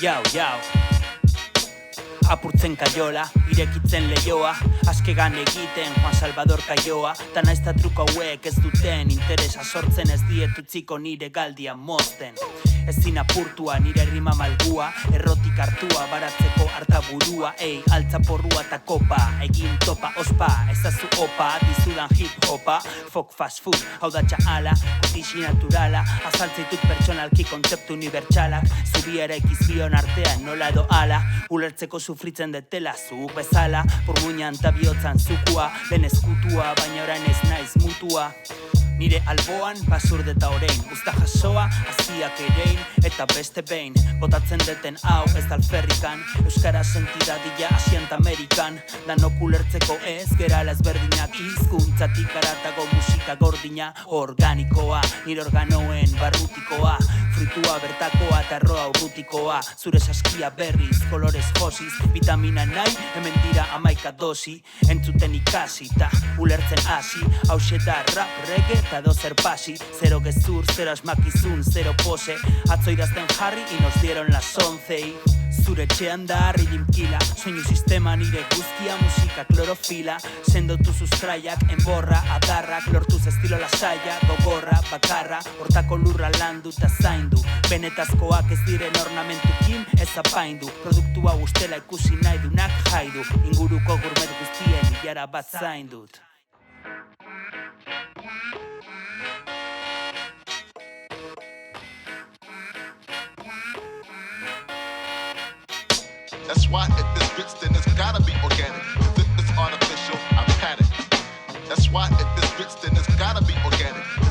Jau, apurtzen kaiola, irekitzen leioa, askegan egiten Juan Salvador Kaioa, ta naizta truko hauek ez duten interesa sortzen, ez dietutziko nire galdia mozten. Ezin apurtua nire rima malgua, errotik hartua baratzeko hartaburua, altza porrua ta kopa, egin topa ospa, ezazu opa, dizudan hip hopa, fok fast food, hau da txahala, kutixi naturala, azaltzeitut pertsonalki kontzeptu unibertsalak, zubiera ikizbion artean nola doala, ulertzeko sufritzen detela zuk bezala, pormuinan ta bihotzan zukua, lehen eskutua, baina orain ez naiz mutua. Nire alboan, basurde eta orein, usta jasoa, aziak erein, eta beste behin, botatzen deten hau ez dalferrikan, euskara sentidadia asiant Amerikan, danok ulertzeko ez, gerala ezberdinak hizkuntzatik aratago musika gordina, organikoa, nire organoen barrutikoa, fruitua bertakoa eta erroa urrutikoa, zure saskia berriz, kolorez josiz, vitamina nahi, hemen dira 11 dosi, entzuten ikasi, ta ulertzen hasi, hauxe da rap, reggae, eta dozer pasi, zero gezur, zero asmakizun, zero pose, atzo idazten jarri y nos dieron las 11. Zure etxean da harri limkila, soinu sistema nire guztia, musika klorofila, sendotu sustraiak, enborra, adarrak, lortuz estilo lasaia, gogorra, bakarra, hortako lurra landu eta zaindu, benetazkoak ez diren ornamentukin ez apaindu, produktua ustela ikusi nahi dunak jaidu, inguruko gurmet guztien ilara bat zaindut. That's why if this grits, then it's gotta be organic. If it's artificial, I panic. That's why if this grits, then it's gotta be organic.